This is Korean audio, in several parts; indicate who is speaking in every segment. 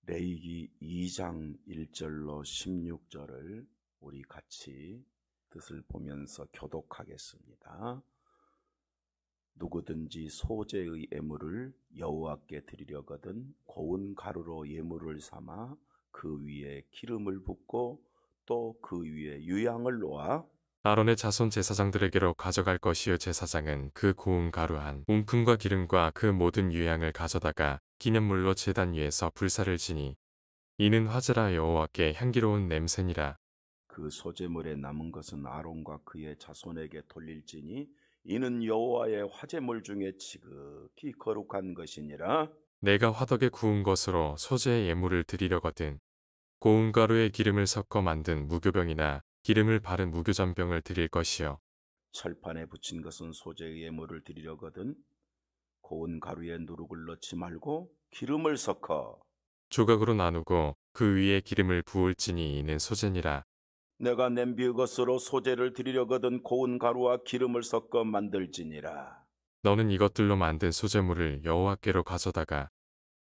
Speaker 1: 레위기 2장 1절로 16절을 우리 같이 뜻을 보면서 교독하겠습니다. 누구든지 소재의 예물을 여호와께 드리려거든 고운 가루로 예물을 삼아 그 위에 기름을 붓고 또 그 위에 유향을 놓아
Speaker 2: 아론의 자손 제사장들에게로 가져갈 것이요, 제사장은 그 고운 가루 한 움큼과 기름과 그 모든 유향을 가져다가 기념물로 제단 위에서 불사를 지니 이는 화제라, 여호와께 향기로운 냄새니라.
Speaker 1: 그 소재물에 남은 것은 아론과 그의 자손에게 돌릴지니 이는 여호와의 화제물 중에 지극히 거룩한 것이니라.
Speaker 2: 내가 화덕에 구운 것으로 소재의 예물을 드리려거든 고운 가루에 기름을 섞어 만든 무교병이나 기름을 바른 무교전병을 드릴 것이요,
Speaker 1: 철판에 붙인 것은 소재의 예물을 드리려거든 고운 가루에 누룩을 넣지 말고 기름을 섞어
Speaker 2: 조각으로 나누고 그 위에 기름을 부을지니 이는 소재니라.
Speaker 1: 내가 냄비의 것으로 소재를 드리려거든 고운 가루와 기름을 섞어 만들지니라.
Speaker 2: 너는 이것들로 만든 소재물을 여호와께로 가져다가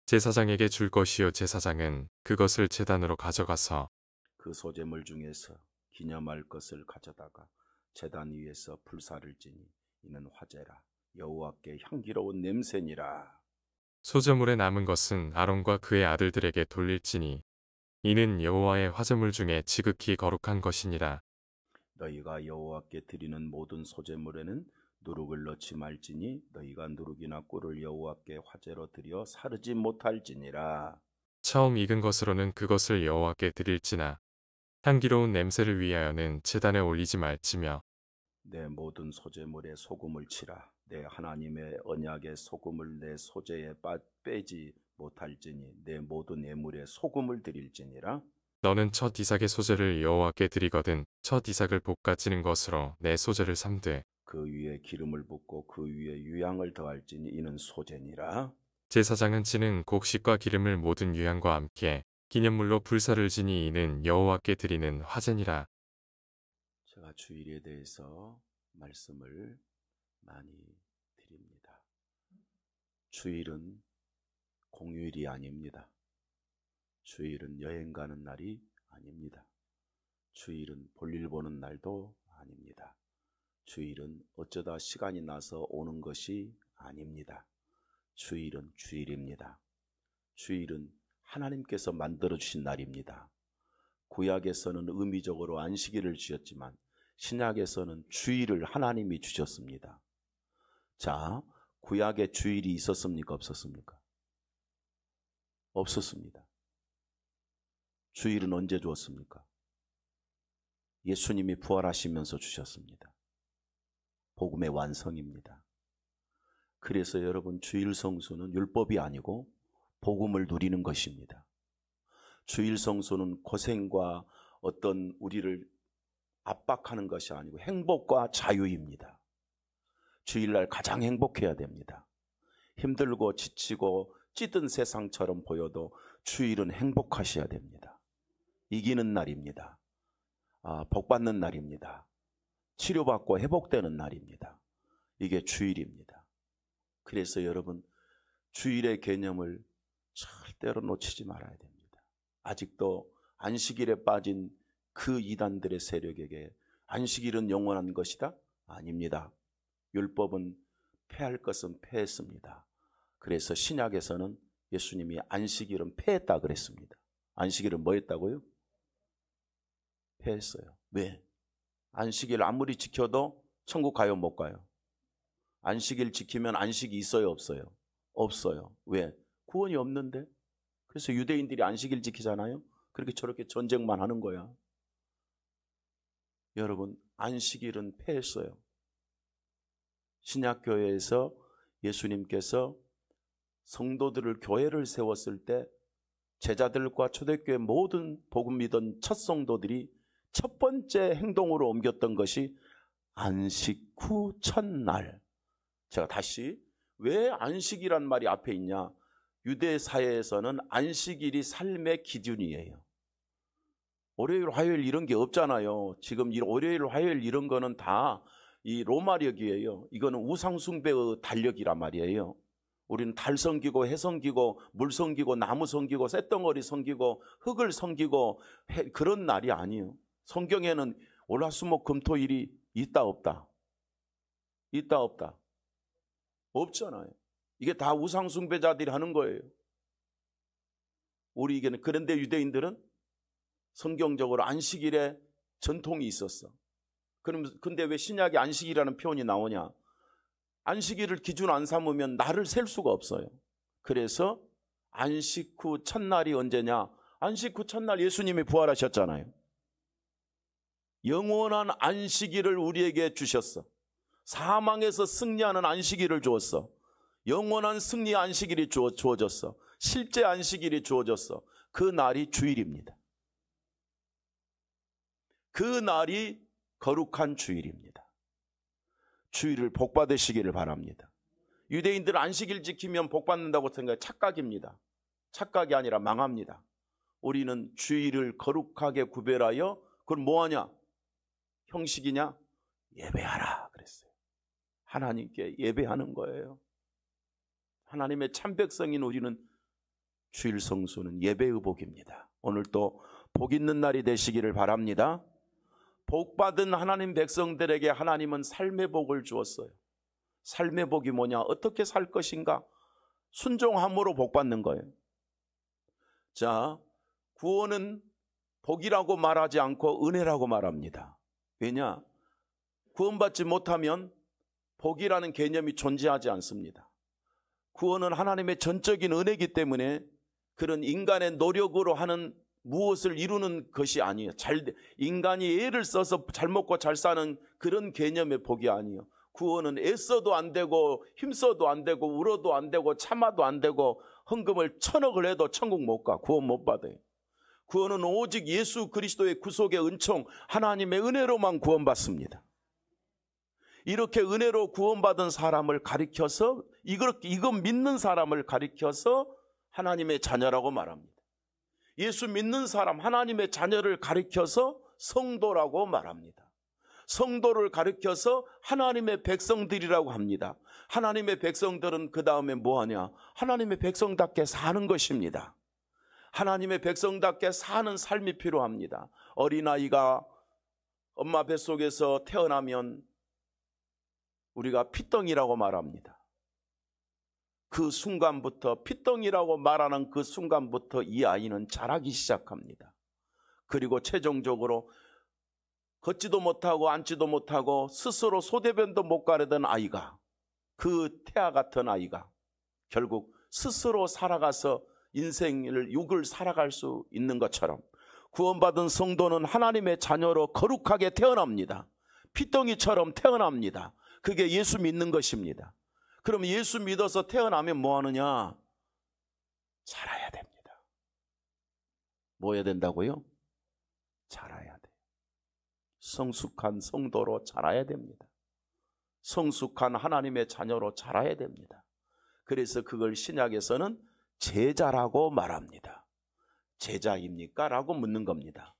Speaker 2: 제사장에게 줄 것이요, 제사장은 그것을 제단으로 가져가서
Speaker 1: 그 소재물 중에서 기념할 것을 가져다가 제단 위에서 불사를 지니 이는 화제라, 여호와께 향기로운 냄새니라.
Speaker 2: 소재물에 남은 것은 아론과 그의 아들들에게 돌릴지니 이는 여호와의 화제물 중에 지극히 거룩한 것이니라.
Speaker 1: 너희가 여호와께 드리는 모든 소재물에는 누룩을 넣지 말지니 너희가 누룩이나 꿀을 여호와께 화제로 드려 사르지 못할지니라.
Speaker 2: 처음 익은 것으로는 그것을 여호와께 드릴지나 향기로운 냄새를 위하여는 제단에 올리지 말지며
Speaker 1: 내 모든 소재물에 소금을 치라. 내 하나님의 언약의 소금을 내 소재에 빼지 못할지니 내 모든 예물에 소금을 드릴지니라.
Speaker 2: 너는 첫 이삭의 소재를 여호와께 드리거든 첫 이삭을 볶아 찌는 것으로 내 소재를 삼되
Speaker 1: 그 위에 기름을 붓고 그 위에 유향을 더할지니 이는 소재니라.
Speaker 2: 제사장은 찌는 곡식과 기름을 모든 유향과 함께 기념물로 불사를 지니 이는 여호와께 드리는 화제니라.
Speaker 1: 제가 주일에 대해서 말씀을 많이 드립니다. 주일은 공휴일이 아닙니다. 주일은 여행 가는 날이 아닙니다. 주일은 볼일 보는 날도 아닙니다. 주일은 어쩌다 시간이 나서 오는 것이 아닙니다. 주일은 주일입니다. 주일은 하나님께서 만들어 주신 날입니다. 구약에서는 의미적으로 안식일을 주셨지만 신약에서는 주일을 하나님이 주셨습니다. 자, 구약에 주일이 있었습니까? 없었습니까? 없었습니다. 주일은 언제 주었습니까? 예수님이 부활하시면서 주셨습니다. 복음의 완성입니다. 그래서 여러분, 주일 성수는 율법이 아니고 복음을 누리는 것입니다. 주일 성수는 고생과 어떤 우리를 압박하는 것이 아니고 행복과 자유입니다. 주일날 가장 행복해야 됩니다. 힘들고 지치고 찌든 세상처럼 보여도 주일은 행복하셔야 됩니다. 이기는 날입니다. 복받는 날입니다. 치료받고 회복되는 날입니다. 이게 주일입니다. 그래서 여러분, 주일의 개념을 절대로 놓치지 말아야 됩니다. 아직도 안식일에 빠진 그 이단들의 세력에게 안식일은 영원한 것이다? 아닙니다. 율법은 폐할 것은 폐했습니다. 그래서 신약에서는 예수님이 안식일은 폐했다 그랬습니다. 안식일은 뭐 했다고요? 폐했어요. 왜? 안식일 아무리 지켜도 천국 가요, 못 가요? 안식일 지키면 안식이 있어요, 없어요? 없어요. 왜? 구원이 없는데? 그래서 유대인들이 안식일 지키잖아요. 그렇게 저렇게 전쟁만 하는 거야. 여러분, 안식일은 폐했어요. 신약교회에서 예수님께서 성도들을, 교회를 세웠을 때 제자들과 초대교회 모든 복음 믿은 첫 성도들이 첫 번째 행동으로 옮겼던 것이 안식 후 첫날. 제가 다시, 왜 안식이란 말이 앞에 있냐? 유대 사회에서는 안식일이 삶의 기준이에요. 월요일, 화요일 이런 게 없잖아요. 지금 이 월요일, 화요일 이런 거는 다 이 로마력이에요. 이거는 우상숭배의 달력이란 말이에요. 우리는 달 섬기고 해 섬기고 물 섬기고 나무 섬기고 쇳덩어리 섬기고 흙을 섬기고 그런 날이 아니에요. 성경에는 월화수목금토일이 있다 없다? 있다 없다? 없잖아요. 이게 다 우상숭배자들이 하는 거예요. 우리에게는. 그런데 유대인들은 성경적으로 안식일에 전통이 있었어. 근데 왜 신약에 안식일이라는 표현이 나오냐? 안식일을 기준 안 삼으면 날을 셀 수가 없어요. 그래서 안식 후 첫날이 언제냐? 안식 후 첫날 예수님이 부활하셨잖아요. 영원한 안식일을 우리에게 주셨어. 사망에서 승리하는 안식일을 주었어. 영원한 승리 안식일이 주어졌어. 실제 안식일이 주어졌어. 그 날이 주일입니다. 그 날이 거룩한 주일입니다. 주일을 복받으시기를 바랍니다. 유대인들은 안식일 지키면 복받는다고 생각해. 착각입니다. 착각이 아니라 망합니다. 우리는 주일을 거룩하게 구별하여 그걸 뭐하냐? 형식이냐? 예배하라 그랬어요. 하나님께 예배하는 거예요. 하나님의 참백성인 우리는 주일 성수는 예배의 복입니다. 오늘도 복 있는 날이 되시기를 바랍니다. 복받은 하나님 백성들에게 하나님은 삶의 복을 주었어요. 삶의 복이 뭐냐? 어떻게 살 것인가? 순종함으로 복받는 거예요. 자, 구원은 복이라고 말하지 않고 은혜라고 말합니다. 왜냐? 구원받지 못하면 복이라는 개념이 존재하지 않습니다. 구원은 하나님의 전적인 은혜이기 때문에 그런 인간의 노력으로 하는 무엇을 이루는 것이 아니에요. 인간이 애를 써서 잘 먹고 잘 사는 그런 개념의 복이 아니에요. 구원은 애써도 안 되고 힘써도 안 되고 울어도 안 되고 참아도 안 되고 헌금을 1000억을 해도 천국 못 가. 구원 못 받아요. 구원은 오직 예수 그리스도의 구속의 은총, 하나님의 은혜로만 구원받습니다. 이렇게 은혜로 구원받은 사람을 가리켜서 이거 믿는 사람을 가리켜서 하나님의 자녀라고 말합니다. 예수 믿는 사람, 하나님의 자녀를 가리켜서 성도라고 말합니다. 성도를 가리켜서 하나님의 백성들이라고 합니다. 하나님의 백성들은 그 다음에 뭐하냐? 하나님의 백성답게 사는 것입니다. 하나님의 백성답게 사는 삶이 필요합니다. 어린아이가 엄마 뱃속에서 태어나면 우리가 피덩이라고 말합니다. 그 순간부터, 피덩이라고 말하는 그 순간부터 이 아이는 자라기 시작합니다. 그리고 최종적으로 걷지도 못하고 앉지도 못하고 스스로 소대변도 못 가르던 아이가, 그 태아 같은 아이가 결국 스스로 살아가서 인생을 육을 살아갈 수 있는 것처럼 구원받은 성도는 하나님의 자녀로 거룩하게 태어납니다. 피덩이처럼 태어납니다. 그게 예수 믿는 것입니다. 그럼 예수 믿어서 태어나면 뭐 하느냐? 자라야 됩니다. 뭐 해야 된다고요? 자라야 돼요. 성숙한 성도로 자라야 됩니다. 성숙한 하나님의 자녀로 자라야 됩니다. 그래서 그걸 신약에서는 제자라고 말합니다. 제자입니까? 라고 묻는 겁니다.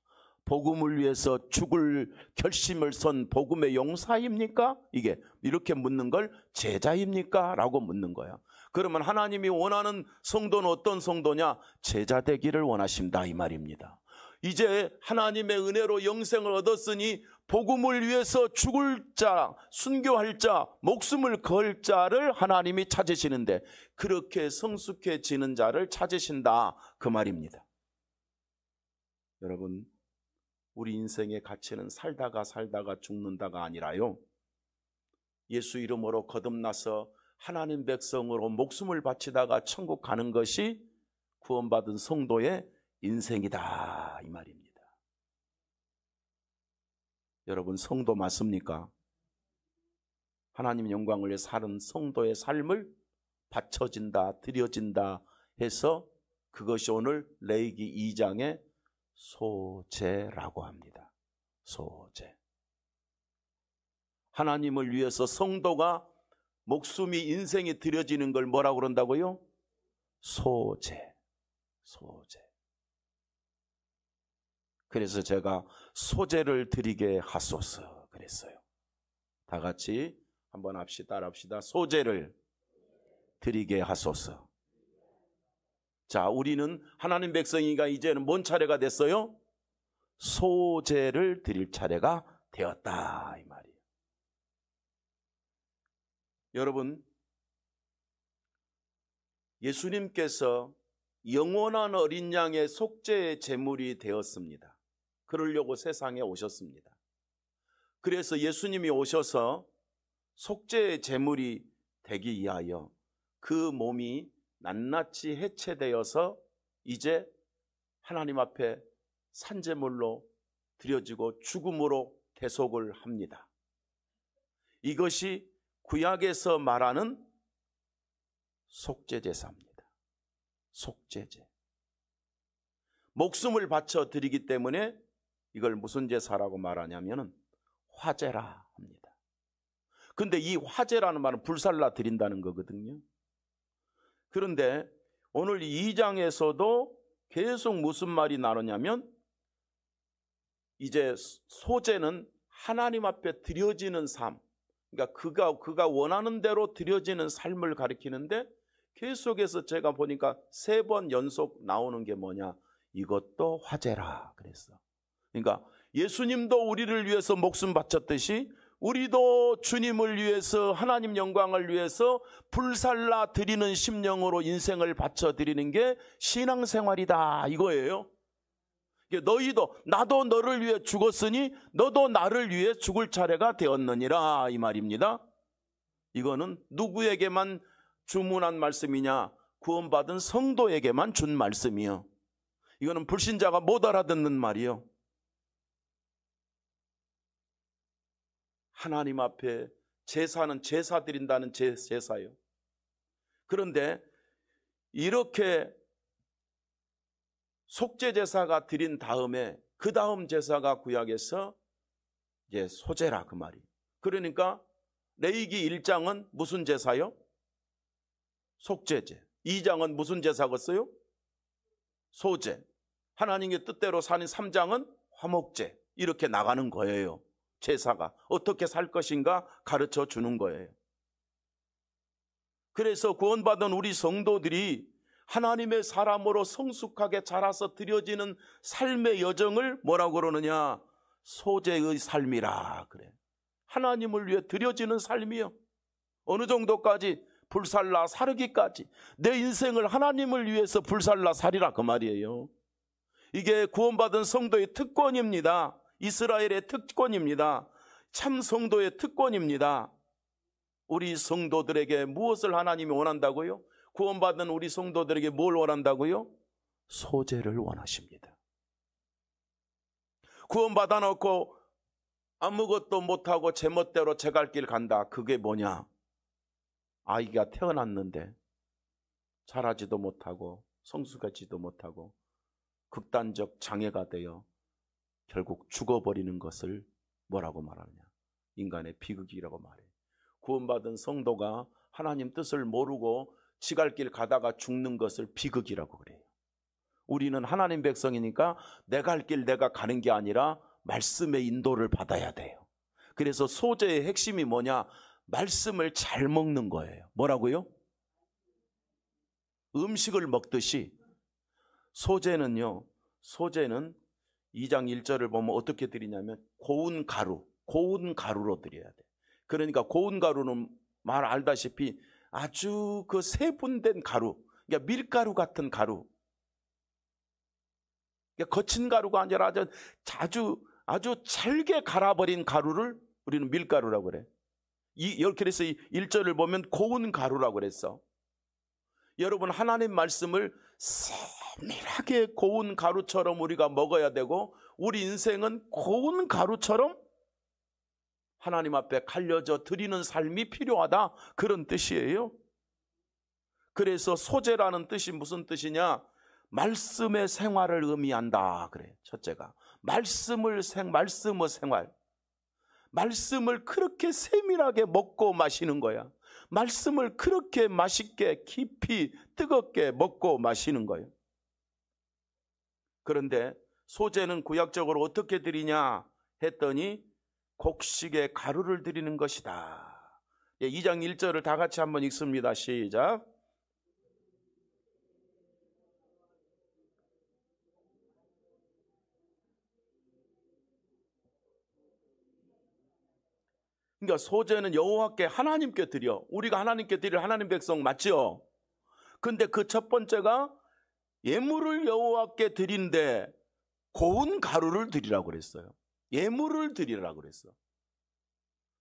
Speaker 1: 복음을 위해서 죽을 결심을 선 복음의 용사입니까? 이게 이렇게 묻는 걸 제자입니까? 라고 묻는 거야. 그러면 하나님이 원하는 성도는 어떤 성도냐? 제자 되기를 원하신다 이 말입니다. 이제 하나님의 은혜로 영생을 얻었으니 복음을 위해서 죽을 자, 순교할 자, 목숨을 걸 자를 하나님이 찾으시는데 그렇게 성숙해지는 자를 찾으신다 그 말입니다. 여러분, 우리 인생의 가치는 살다가 죽는다가 아니라요, 예수 이름으로 거듭나서 하나님 백성으로 목숨을 바치다가 천국 가는 것이 구원받은 성도의 인생이다 이 말입니다. 여러분, 성도 맞습니까? 하나님 영광을 위해 사는 성도의 삶을 바쳐진다, 드려진다 해서 그것이 오늘 레위기 2장의 소제라고 합니다. 소제. 하나님을 위해서 성도가 목숨이 인생이 드려지는 걸 뭐라고 그런다고요? 소제. 소제. 그래서 제가 소제를 드리게 하소서 그랬어요. 다 같이 한번 합시다. 따라합시다. 소제를 드리게 하소서. 자, 우리는 하나님 백성이가 이제는 뭔 차례가 됐어요? 소제를 드릴 차례가 되었다, 이 말이에요. 여러분, 예수님께서 영원한 어린 양의 속죄의 제물이 되었습니다. 그러려고 세상에 오셨습니다. 그래서 예수님이 오셔서 속죄의 제물이 되기 위하여 그 몸이 낱낱이 해체되어서 이제 하나님 앞에 산제물로 드려지고 죽음으로 대속을 합니다. 이것이 구약에서 말하는 속죄제사입니다. 속죄제. 목숨을 바쳐 드리기 때문에 이걸 무슨 제사라고 말하냐면 화제라 합니다. 근데 이 화제라는 말은 불살라 드린다는 거거든요. 그런데 오늘 2장에서도 계속 무슨 말이 나오냐면 이제 소제는 하나님 앞에 드려지는 삶, 그러니까 그가 원하는 대로 드려지는 삶을 가리키는데 계속해서 제가 보니까 3번 연속 나오는 게 뭐냐? 이것도 화제라 그랬어. 그러니까 예수님도 우리를 위해서 목숨 바쳤듯이 우리도 주님을 위해서 하나님 영광을 위해서 불살라 드리는 심령으로 인생을 바쳐 드리는 게 신앙생활이다 이거예요. 너희도 나도 너를 위해 죽었으니 너도 나를 위해 죽을 차례가 되었느니라 이 말입니다. 이거는 누구에게만 주문한 말씀이냐? 구원받은 성도에게만 준 말씀이요. 이거는 불신자가 못 알아듣는 말이요. 하나님 앞에 제사는 제사 드린다는 제사요. 그런데 이렇게 속죄제사가 드린 다음에 그 다음 제사가 구약에서 이제 소제라 그 말이. 그러니까 레위기 1장은 무슨 제사요? 속죄제. 2장은 무슨 제사겠어요? 소제. 하나님의 뜻대로 사는 3장은 화목제. 이렇게 나가는 거예요. 제사가 어떻게 살 것인가 가르쳐 주는 거예요. 그래서 구원받은 우리 성도들이 하나님의 사람으로 성숙하게 자라서 드려지는 삶의 여정을 뭐라고 그러느냐? 소제의 삶이라 그래. 하나님을 위해 드려지는 삶이요. 어느 정도까지? 불살라 사르기까지. 내 인생을 하나님을 위해서 불살라 살이라 그 말이에요. 이게 구원받은 성도의 특권입니다. 이스라엘의 특권입니다. 참 성도의 특권입니다. 우리 성도들에게 무엇을 하나님이 원한다고요? 구원받은 우리 성도들에게 뭘 원한다고요? 소제를 원하십니다. 구원받아 놓고 아무것도 못하고 제멋대로 제 갈 길 간다. 그게 뭐냐? 아이가 태어났는데 자라지도 못하고 성숙하지도 못하고 극단적 장애가 되어 결국 죽어버리는 것을 뭐라고 말하느냐? 인간의 비극이라고 말해요. 구원받은 성도가 하나님 뜻을 모르고 지 갈 길 가다가 죽는 것을 비극이라고 그래요. 우리는 하나님 백성이니까 내 갈 길 내가 가는 게 아니라 말씀의 인도를 받아야 돼요. 그래서 소제의 핵심이 뭐냐? 말씀을 잘 먹는 거예요. 뭐라고요? 음식을 먹듯이 소제는요, 소제는 2장 1절을 보면 어떻게 드리냐면 고운 가루로 드려야 돼. 그러니까 고운 가루는 말 알다시피 아주 그 세분된 가루, 그러니까 밀가루 같은 가루. 그러니까 거친 가루가 아니라 아주 잘게 갈아버린 가루를 우리는 밀가루라고 그래. 그래서 1절을 보면 고운 가루라고 그랬어. 여러분, 하나님 말씀을 세밀하게 고운 가루처럼 우리가 먹어야 되고 우리 인생은 고운 가루처럼 하나님 앞에 갈려져 드리는 삶이 필요하다, 그런 뜻이에요. 그래서 소제라는 뜻이 무슨 뜻이냐? 말씀의 생활을 의미한다 그래. 첫째가 말씀의 생활. 말씀을 그렇게 세밀하게 먹고 마시는 거야. 말씀을 그렇게 맛있게 깊이 뜨겁게 먹고 마시는 거예요. 그런데 소제는 구약적으로 어떻게 드리냐 했더니 곡식에 가루를 드리는 것이다. 2장 1절을 다 같이 한번 읽습니다. 시작. 그러니까 소제는 여호와께 하나님께 드려. 우리가 하나님께 드릴 하나님 백성 맞죠? 근데 그 첫 번째가 예물을 여호와께 드린데 고운 가루를 드리라고 그랬어요. 예물을 드리라고 그랬어.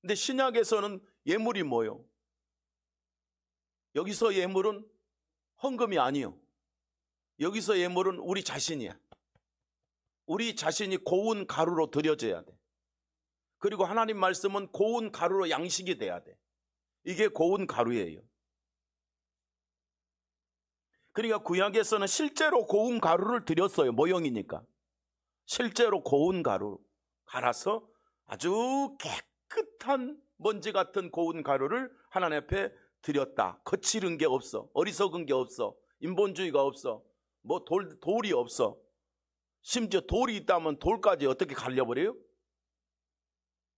Speaker 1: 근데 신약에서는 예물이 뭐요? 여기서 예물은 헌금이 아니요. 여기서 예물은 우리 자신이야. 우리 자신이 고운 가루로 드려져야 돼. 그리고 하나님 말씀은 고운 가루로 양식이 돼야 돼. 이게 고운 가루예요. 그러니까 구약에서는 실제로 고운 가루를 드렸어요. 모형이니까. 실제로 고운 가루 갈아서 아주 깨끗한 먼지 같은 고운 가루를 하나님 앞에 드렸다. 거칠은 게 없어. 어리석은 게 없어. 인본주의가 없어. 뭐 돌이 없어. 심지어 돌이 있다면 돌까지 어떻게 갈려버려요?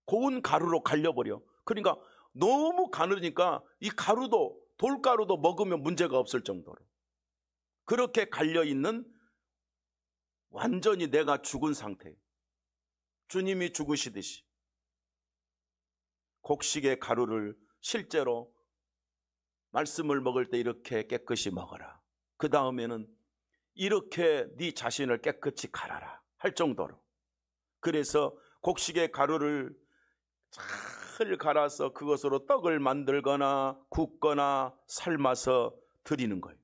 Speaker 1: 고운 가루로 갈려버려. 그러니까 너무 가느니까 이 가루도, 돌가루도 먹으면 문제가 없을 정도로 그렇게 갈려있는 완전히 내가 죽은 상태예요. 주님이 죽으시듯이 곡식의 가루를 실제로 말씀을 먹을 때 이렇게 깨끗이 먹어라. 그 다음에는 이렇게 네 자신을 깨끗이 갈아라 할 정도로. 그래서 곡식의 가루를 잘 갈아서 그것으로 떡을 만들거나 굽거나 삶아서 드리는 거예요.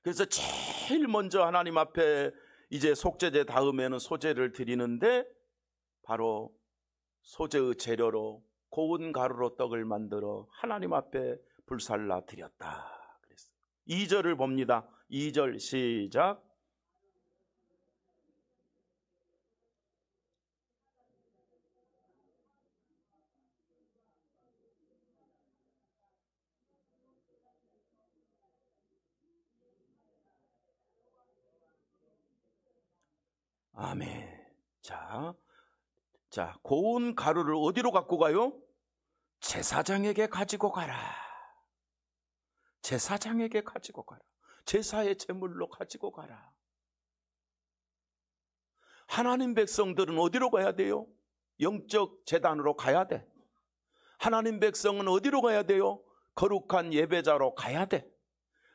Speaker 1: 그래서 제일 먼저 하나님 앞에 이제 속죄제 다음에는 소제를 드리는데 바로 소제의 재료로 고운 가루로 떡을 만들어 하나님 앞에 불살라 드렸다 그랬어요. 2절을 봅니다. 2절 시작. 아멘. 자, 고운 가루를 어디로 갖고 가요? 제사장에게 가지고 가라. 제사장에게 가지고 가라. 제사의 제물로 가지고 가라. 하나님 백성들은 어디로 가야 돼요? 영적 제단으로 가야 돼. 하나님 백성은 어디로 가야 돼요? 거룩한 예배자로 가야 돼.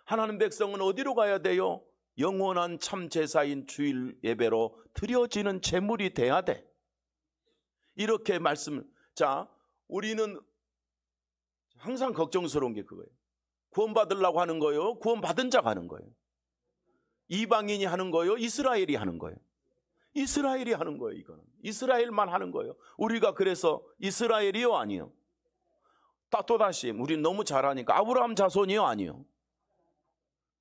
Speaker 1: 하나님 백성은 어디로 가야 돼요? 영원한 참 제사인 주일 예배로 드려지는 제물이 돼야 돼. 이렇게 말씀을. 자, 우리는 항상 걱정스러운 게 그거예요. 구원받으려고 하는 거예요? 구원받은 자가 하는 거예요? 이방인이 하는 거예요? 이스라엘이 하는 거예요? 이스라엘이 하는 거예요. 이거는 이스라엘만 하는 거예요. 우리가 그래서 이스라엘이요? 아니요? 또다시 우리는 너무 잘하니까 아브라함 자손이요? 아니요?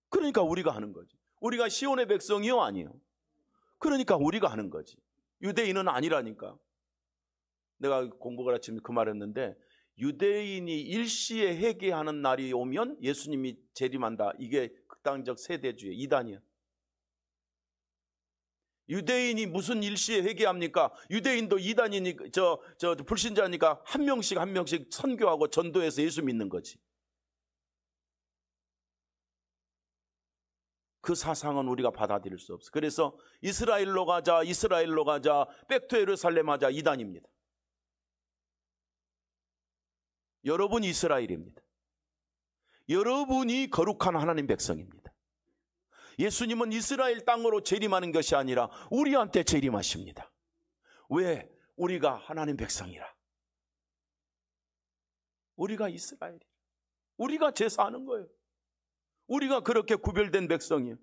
Speaker 1: 그러니까 우리가 하는 거지. 우리가 시온의 백성이요? 아니요? 그러니까 우리가 하는 거지. 유대인은 아니라니까. 내가 공부가 아침에 그 말했는데 유대인이 일시에 회개하는 날이 오면 예수님이 재림한다. 이게 극단적 세대주의 이단이야. 유대인이 무슨 일시에 회개합니까? 유대인도 이단이니까 저 불신자니까 한 명씩 선교하고 전도해서 예수 믿는 거지. 그 사상은 우리가 받아들일 수 없어. 그래서 이스라엘로 가자, 백투 예루살렘 하자 이단입니다. 여러분이 이스라엘입니다. 여러분이 거룩한 하나님 백성입니다. 예수님은 이스라엘 땅으로 재림하는 것이 아니라 우리한테 재림하십니다. 왜? 우리가 하나님 백성이라. 우리가 이스라엘이라. 우리가 제사하는 거예요. 우리가 그렇게 구별된 백성이에요.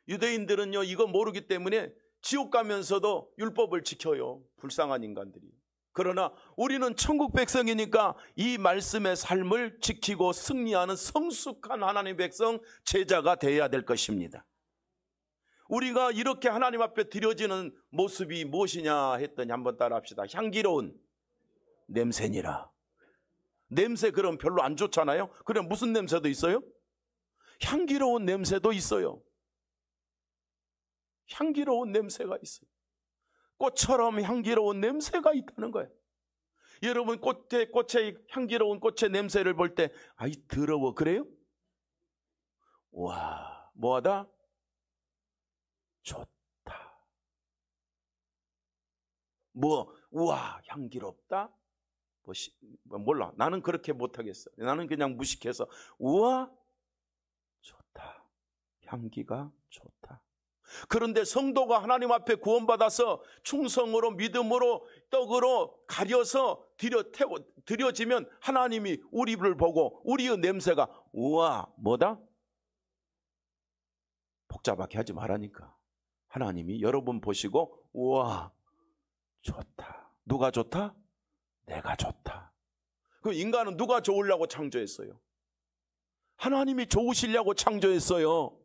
Speaker 1: 유대인들은요 이거 모르기 때문에 지옥 가면서도 율법을 지켜요. 불쌍한 인간들이. 그러나 우리는 천국 백성이니까 이 말씀의 삶을 지키고 승리하는 성숙한 하나님 백성 제자가 되어야 될 것입니다. 우리가 이렇게 하나님 앞에 드려지는 모습이 무엇이냐 했더니 한번 따라합시다. 향기로운 냄새니라. 냄새 그럼 별로 안 좋잖아요. 그럼 무슨 냄새도 있어요? 향기로운 냄새도 있어요. 향기로운 냄새가 있어요. 꽃처럼 향기로운 냄새가 있다는 거예요. 여러분 꽃의 향기로운 꽃의 냄새를 볼 때 아이 더러워 그래요? 와, 뭐하다? 좋다. 우와 향기롭다? 몰라. 나는 그렇게 못하겠어. 나는 그냥 무식해서 우와 좋다. 향기가 좋다. 그런데 성도가 하나님 앞에 구원받아서 충성으로 믿음으로 떡으로 가려서 드려지면 하나님이 우리를 보고 우리의 냄새가 우와 뭐다? 복잡하게 하지 말라니까. 하나님이 여러분 보시고 우와 좋다. 누가 좋다? 내가 좋다. 그 인간은 누가 좋으려고 창조했어요? 하나님이 좋으시려고 창조했어요.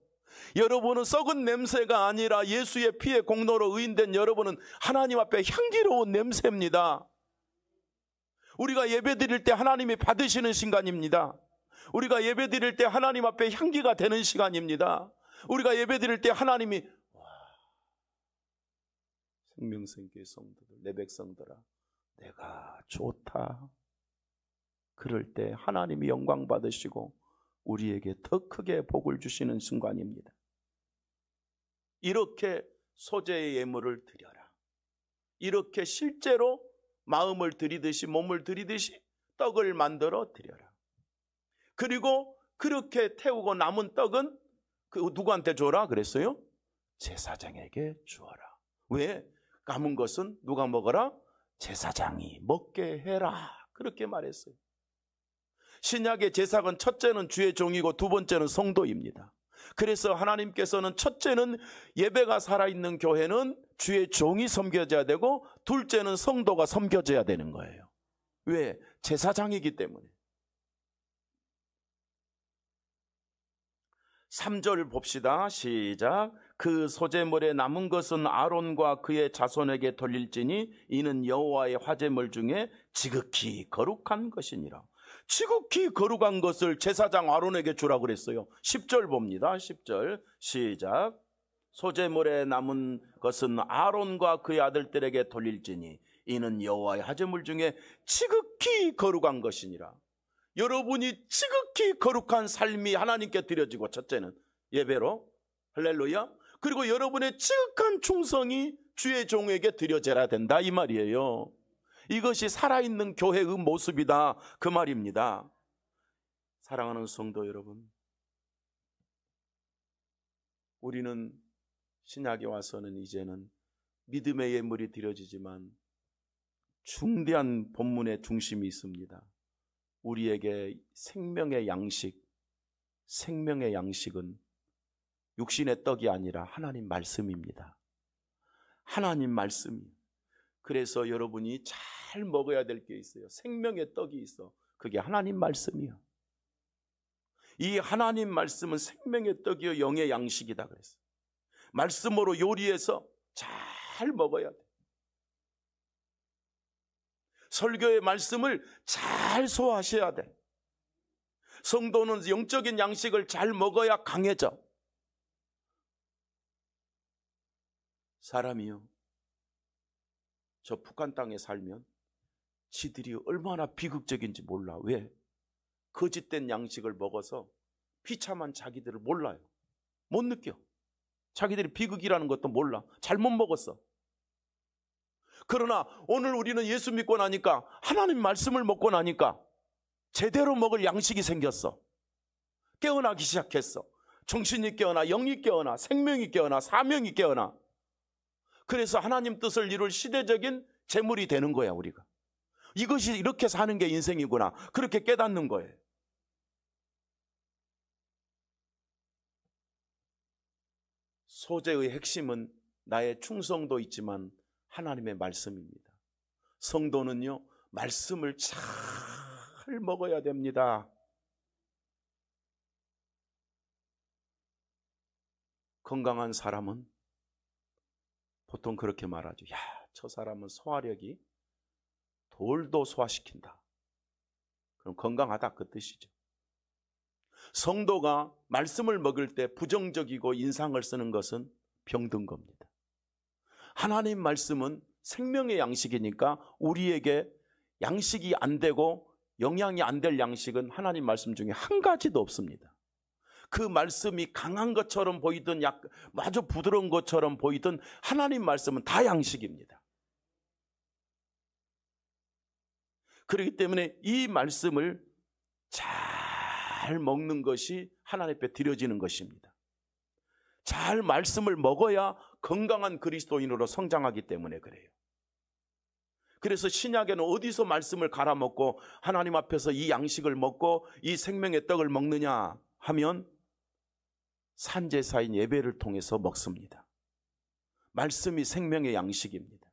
Speaker 1: 여러분은 썩은 냄새가 아니라 예수의 피의 공로로 의인된 여러분은 하나님 앞에 향기로운 냄새입니다. 우리가 예배드릴 때 하나님이 받으시는 시간입니다. 우리가 예배드릴 때 하나님 앞에 향기가 되는 시간입니다. 우리가 예배드릴 때 하나님이 생명생교회 성도들, 내 백성들아 내가 좋다. 그럴 때 하나님이 영광 받으시고 우리에게 더 크게 복을 주시는 순간입니다. 이렇게 소재의 예물을 드려라. 이렇게 실제로 마음을 드리듯이 몸을 드리듯이 떡을 만들어 드려라. 그리고 그렇게 태우고 남은 떡은 누구한테 줘라 그랬어요? 제사장에게 주어라. 왜? 남은 것은 누가 먹어라? 제사장이 먹게 해라. 그렇게 말했어요. 신약의 제사건 첫째는 주의 종이고 두 번째는 성도입니다. 그래서 하나님께서는 첫째는 예배가 살아있는 교회는 주의 종이 섬겨져야 되고 둘째는 성도가 섬겨져야 되는 거예요. 왜? 제사장이기 때문에. 3절 봅시다. 시작. 그 소재물에 남은 것은 아론과 그의 자손에게 돌릴지니 이는 여호와의 화제물 중에 지극히 거룩한 것이니라. 지극히 거룩한 것을 제사장 아론에게 주라고 그랬어요. 10절 봅니다. 10절 시작. 소재물에 남은 것은 아론과 그의 아들들에게 돌릴지니 이는 여호와의 화제물 중에 지극히 거룩한 것이니라. 여러분이 지극히 거룩한 삶이 하나님께 드려지고 첫째는 예배로 할렐루야. 그리고 여러분의 지극한 충성이 주의 종에게 드려져야 된다 이 말이에요. 이것이 살아있는 교회의 모습이다 그 말입니다. 사랑하는 성도 여러분, 우리는 신약에 와서는 이제는 믿음의 예물이 드려지지만 중대한 본문의 중심이 있습니다. 우리에게 생명의 양식은 육신의 떡이 아니라 하나님 말씀입니다. 하나님 말씀이. 그래서 여러분이 잘 먹어야 될 게 있어요. 생명의 떡이 있어. 그게 하나님 말씀이요. 이 하나님 말씀은 생명의 떡이요 영의 양식이다 그랬어요. 말씀으로 요리해서 잘 먹어야 돼. 설교의 말씀을 잘 소화하셔야 돼. 성도는 영적인 양식을 잘 먹어야 강해져. 사람이요, 저 북한 땅에 살면 지들이 얼마나 비극적인지 몰라. 왜? 거짓된 양식을 먹어서 비참한 자기들을 몰라요. 못 느껴. 자기들이 비극이라는 것도 몰라. 잘못 먹었어. 그러나 오늘 우리는 예수 믿고 나니까 하나님 말씀을 먹고 나니까 제대로 먹을 양식이 생겼어. 깨어나기 시작했어. 정신이 깨어나, 영이 깨어나, 생명이 깨어나, 사명이 깨어나. 그래서 하나님 뜻을 이룰 시대적인 재물이 되는 거야 우리가. 이것이 이렇게 사는 게 인생이구나. 그렇게 깨닫는 거예요. 소재의 핵심은 나의 충성도 있지만 하나님의 말씀입니다. 성도는요, 말씀을 잘 먹어야 됩니다. 건강한 사람은 보통 그렇게 말하죠. 야, 저 사람은 소화력이 돌도 소화시킨다. 그럼 건강하다 그 뜻이죠. 성도가 말씀을 먹을 때 부정적이고 인상을 쓰는 것은 병든 겁니다. 하나님 말씀은 생명의 양식이니까 우리에게 양식이 안 되고 영양이 안 될 양식은 하나님 말씀 중에 한 가지도 없습니다. 그 말씀이 강한 것처럼 보이든 마주 부드러운 것처럼 보이든 하나님 말씀은 다 양식입니다. 그렇기 때문에 이 말씀을 잘 먹는 것이 하나님 앞에 드려지는 것입니다. 잘 말씀을 먹어야 건강한 그리스도인으로 성장하기 때문에 그래요. 그래서 신약에는 어디서 말씀을 갈아먹고 하나님 앞에서 이 양식을 먹고 이 생명의 떡을 먹느냐 하면 산제사인 예배를 통해서 먹습니다. 말씀이 생명의 양식입니다.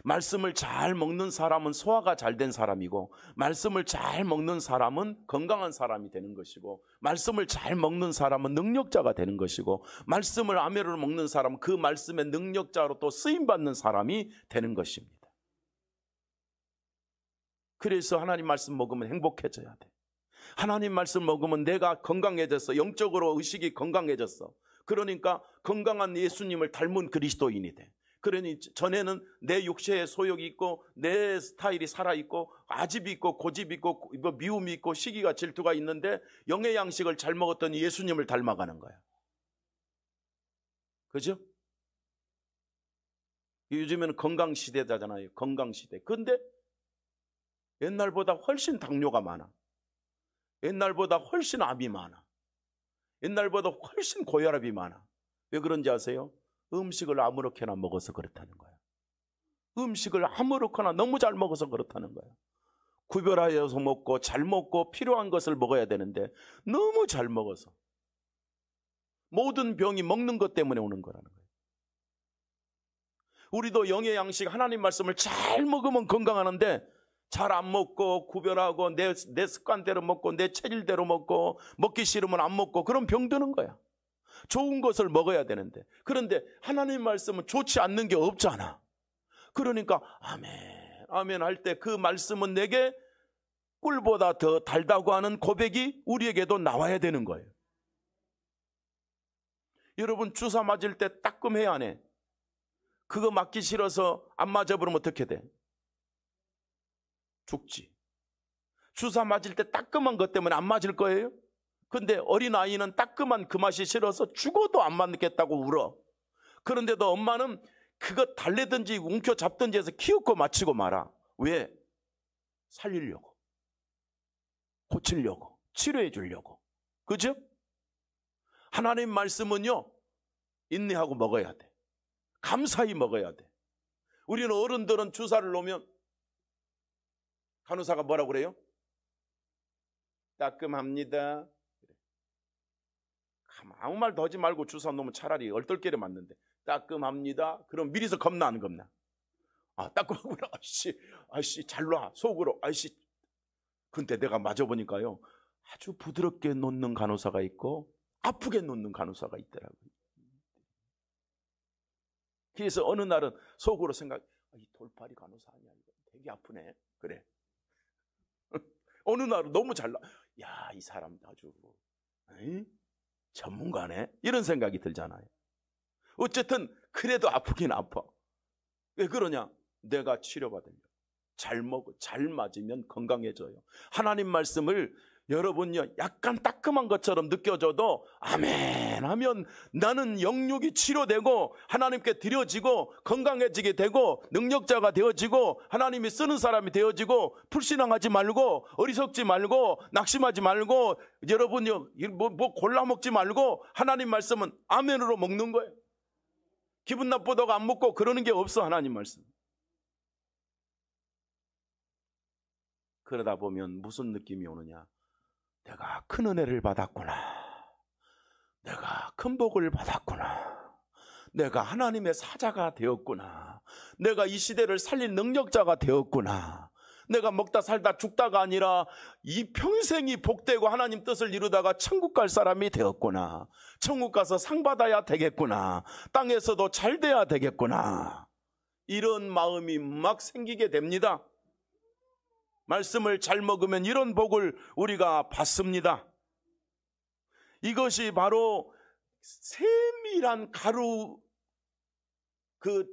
Speaker 1: 말씀을 잘 먹는 사람은 소화가 잘 된 사람이고, 말씀을 잘 먹는 사람은 건강한 사람이 되는 것이고, 말씀을 잘 먹는 사람은 능력자가 되는 것이고, 말씀을 아멘으로 먹는 사람은 그 말씀의 능력자로 또 쓰임받는 사람이 되는 것입니다. 그래서 하나님 말씀 먹으면 행복해져야 돼. 하나님 말씀 먹으면 내가 건강해졌어. 영적으로 의식이 건강해졌어. 그러니까 건강한 예수님을 닮은 그리스도인이 돼. 그러니 전에는 내 육체에 소욕이 있고 내 스타일이 살아있고 아집이 있고 고집이 있고 미움이 있고 시기가 질투가 있는데 영의 양식을 잘 먹었더니 예수님을 닮아가는 거야. 그죠? 요즘에는 건강시대잖아요. 건강시대. 근데 옛날보다 훨씬 당뇨가 많아. 옛날보다 훨씬 암이 많아. 옛날보다 훨씬 고혈압이 많아. 왜 그런지 아세요? 음식을 아무렇게나 먹어서 그렇다는 거야. 음식을 아무렇거나 너무 잘 먹어서 그렇다는 거야. 구별하여서 먹고 잘 먹고 필요한 것을 먹어야 되는데 너무 잘 먹어서 모든 병이 먹는 것 때문에 오는 거라는 거예요. 우리도 영의 양식 하나님 말씀을 잘 먹으면 건강하는데 잘 안 먹고 구별하고 내 습관대로 먹고 내 체질대로 먹고 먹기 싫으면 안 먹고 그럼 병 드는 거야. 좋은 것을 먹어야 되는데, 그런데 하나님 말씀은 좋지 않는 게 없잖아. 그러니까 아멘 아멘 할 때 그 말씀은 내게 꿀보다 더 달다고 하는 고백이 우리에게도 나와야 되는 거예요. 여러분 주사 맞을 때 따끔해야 안 해? 그거 맞기 싫어서 안 맞아버리면 어떻게 돼? 죽지. 주사 맞을 때 따끔한 것 때문에 안 맞을 거예요? 근데 어린아이는 따끔한 그 맛이 싫어서 죽어도 안 맞겠다고 울어. 그런데도 엄마는 그거 달래든지 움켜잡든지 해서 키우고 맞추고 말아. 왜? 살리려고, 고치려고, 치료해 주려고. 그죠? 하나님 말씀은요, 인내하고 먹어야 돼. 감사히 먹어야 돼. 우리는 어른들은 주사를 놓으면 간호사가 뭐라고 그래요? 따끔합니다. 아무 말도 하지 말고 주사 놓으면 차라리 얼떨결에 맞는데 따끔합니다. 그럼 미리서 겁나 안 겁나? 아 따끔하구나. 아씨 잘 놔. 속으로 아씨. 근데 내가 맞아보니까요 아주 부드럽게 놓는 간호사가 있고 아프게 놓는 간호사가 있더라고요. 그래서 어느 날은 속으로 이 돌팔이 간호사 아니야 이거 되게 아프네. 그래. 어느 날은 너무 잘나. 야, 이 사람 아주 전문가네. 이런 생각이 들잖아요. 어쨌든 그래도 아프긴 아파. 왜 그러냐? 내가 치료받으면 잘 먹어, 잘 맞으면 건강해져요. 하나님 말씀을 여러분요 약간 따끔한 것처럼 느껴져도 아멘 하면 나는 영육이 치료되고 하나님께 드려지고 건강해지게 되고 능력자가 되어지고 하나님이 쓰는 사람이 되어지고 불신앙하지 말고 어리석지 말고 낙심하지 말고 여러분요 뭐 골라 먹지 말고 하나님 말씀은 아멘으로 먹는 거예요. 기분 나쁘다고 안 먹고 그러는 게 없어. 하나님 말씀. 그러다 보면 무슨 느낌이 오느냐? 내가 큰 은혜를 받았구나. 내가 큰 복을 받았구나. 내가 하나님의 사자가 되었구나. 내가 이 시대를 살릴 능력자가 되었구나. 내가 먹다 살다 죽다가 아니라 이 평생이 복되고 하나님 뜻을 이루다가 천국 갈 사람이 되었구나. 천국 가서 상 받아야 되겠구나. 땅에서도 잘 돼야 되겠구나. 이런 마음이 막 생기게 됩니다. 말씀을 잘 먹으면 이런 복을 우리가 받습니다. 이것이 바로 세밀한 가루 그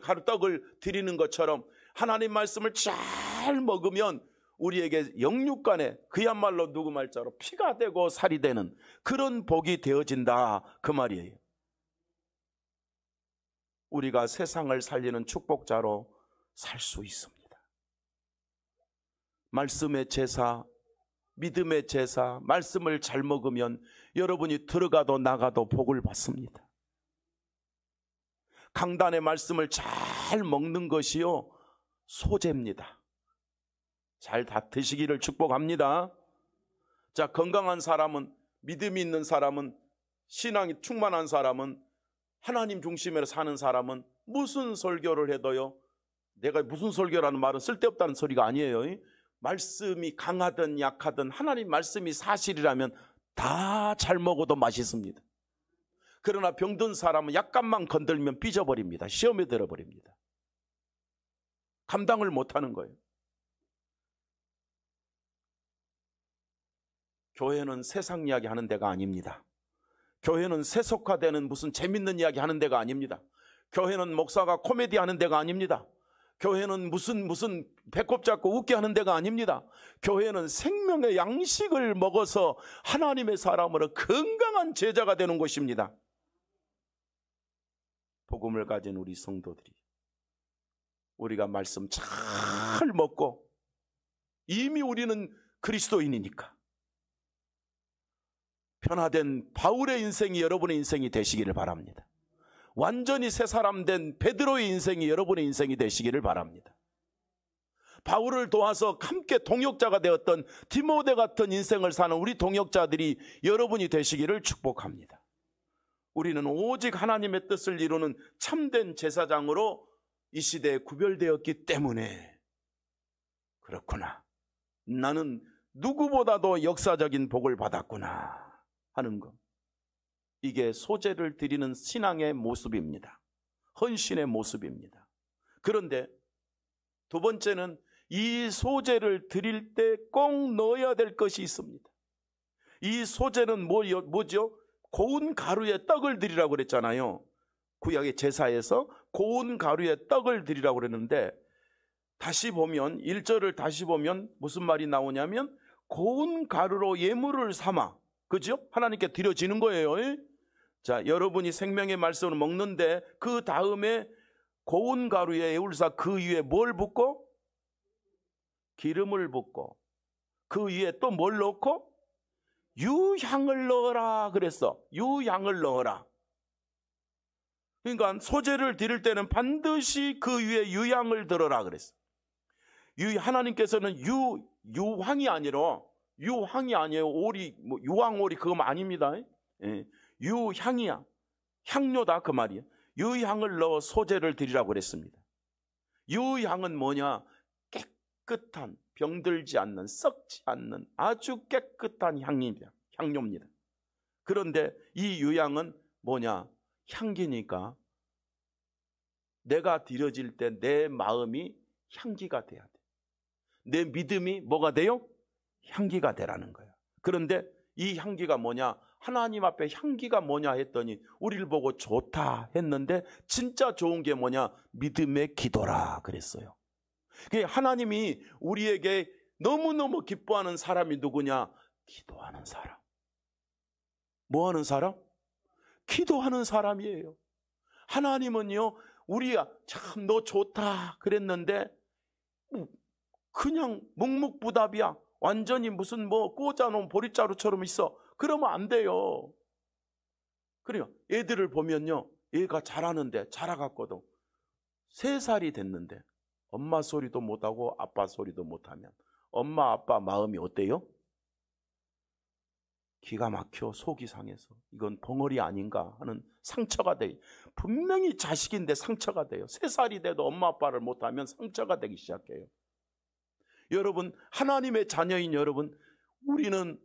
Speaker 1: 가루 떡을 드리는 것처럼 하나님 말씀을 잘 먹으면 우리에게 영육간에 그야말로 누구 말자로 피가 되고 살이 되는 그런 복이 되어진다 그 말이에요. 우리가 세상을 살리는 축복자로 살 수 있습니다. 말씀의 제사, 믿음의 제사, 말씀을 잘 먹으면 여러분이 들어가도 나가도 복을 받습니다. 강단의 말씀을 잘 먹는 것이요 소재입니다. 잘 다 드시기를 축복합니다. 자, 건강한 사람은, 믿음이 있는 사람은, 신앙이 충만한 사람은, 하나님 중심으로 사는 사람은 무슨 설교를 해도요, 내가 무슨 설교라는 말은 쓸데없다는 소리가 아니에요. 말씀이 강하든 약하든 하나님 말씀이 사실이라면 다 잘 먹어도 맛있습니다. 그러나 병든 사람은 약간만 건들면 삐져버립니다. 시험에 들어버립니다. 감당을 못하는 거예요. 교회는 세상 이야기 하는 데가 아닙니다. 교회는 세속화되는 무슨 재밌는 이야기 하는 데가 아닙니다. 교회는 목사가 코미디 하는 데가 아닙니다. 교회는 무슨 배꼽 잡고 웃게 하는 데가 아닙니다. 교회는 생명의 양식을 먹어서 하나님의 사람으로 건강한 제자가 되는 곳입니다. 복음을 가진 우리 성도들이 우리가 말씀 잘 먹고 이미 우리는 그리스도인이니까 변화된 바울의 인생이 여러분의 인생이 되시기를 바랍니다. 완전히 새 사람 된 베드로의 인생이 여러분의 인생이 되시기를 바랍니다. 바울을 도와서 함께 동역자가 되었던 디모데 같은 인생을 사는 우리 동역자들이 여러분이 되시기를 축복합니다. 우리는 오직 하나님의 뜻을 이루는 참된 제사장으로 이 시대에 구별되었기 때문에 그렇구나, 나는 누구보다도 역사적인 복을 받았구나 하는 것, 이게 소재를 드리는 신앙의 모습입니다. 헌신의 모습입니다. 그런데 두 번째는 이 소재를 드릴 때 꼭 넣어야 될 것이 있습니다. 이 소재는 뭐죠? 고운 가루에 떡을 드리라고 그랬잖아요. 구약의 제사에서 고운 가루에 떡을 드리라고 그랬는데, 다시 보면 1절을 다시 보면 무슨 말이 나오냐면 고운 가루로 예물을 삼아, 그죠? 하나님께 드려지는 거예요. 자, 여러분이 생명의 말씀을 먹는데 그 다음에 고운 가루에 예울사 그 위에 뭘 붓고? 기름을 붓고, 그 위에 또 뭘 넣고? 유향을 넣어라 그랬어. 유향을 넣어라. 그러니까 소재를 드릴 때는 반드시 그 위에 유향을 들어라 그랬어. 하나님께서는 유황이 아니라, 유황이 아니에요. 오리, 유황오리 그거 아닙니다. 예. 유향이야. 향료다 그 말이에요. 유향을 넣어 소재를 드리라고 그랬습니다. 유향은 뭐냐? 깨끗한, 병들지 않는, 썩지 않는 아주 깨끗한 향료입니다. 그런데 이 유향은 뭐냐? 향기니까 내가 드려질 때 내 마음이 향기가 돼야 돼. 내 믿음이 뭐가 돼요? 향기가 되라는 거야. 그런데 이 향기가 뭐냐? 하나님 앞에 향기가 뭐냐 했더니 우리를 보고 좋다 했는데 진짜 좋은 게 뭐냐? 믿음의 기도라 그랬어요. 하나님이 우리에게 너무너무 기뻐하는 사람이 누구냐? 기도하는 사람. 뭐 하는 사람? 기도하는 사람이에요. 하나님은요, 우리가 참 너 좋다 그랬는데 그냥 묵묵부답이야. 완전히 무슨 꽂아놓은 보릿자루처럼 있어. 그러면 안 돼요. 그래요. 애들을 보면요, 얘가 잘하는데, 자라갔거든. 3살이 됐는데 엄마 소리도 못하고 아빠 소리도 못하면 엄마 아빠 마음이 어때요? 기가 막혀. 속이 상해서 이건 벙어리 아닌가 하는 상처가 돼요. 분명히 자식인데 상처가 돼요. 3살이 돼도 엄마 아빠를 못하면 상처가 되기 시작해요. 여러분, 하나님의 자녀인 여러분, 우리는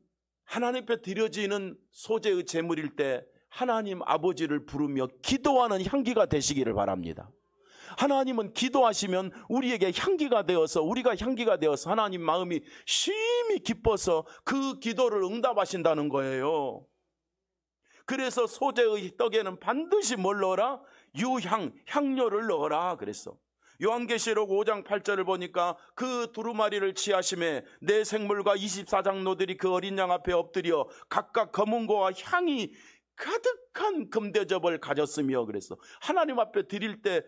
Speaker 1: 하나님 앞에 드려지는 소재의 제물일 때 하나님 아버지를 부르며 기도하는 향기가 되시기를 바랍니다. 하나님은 기도하시면 우리에게 향기가 되어서, 우리가 향기가 되어서 하나님 마음이 심히 기뻐서 그 기도를 응답하신다는 거예요. 그래서 소재의 떡에는 반드시 뭘 넣어라? 향료를 넣어라 그랬어. 요한계시록 5장 8절을 보니까 그 두루마리를 취하심에 내 생물과 24장로들이 그 어린 양 앞에 엎드려 각각 검은고와 향이 가득한 금대접을 가졌으며 그랬어. 하나님 앞에 드릴 때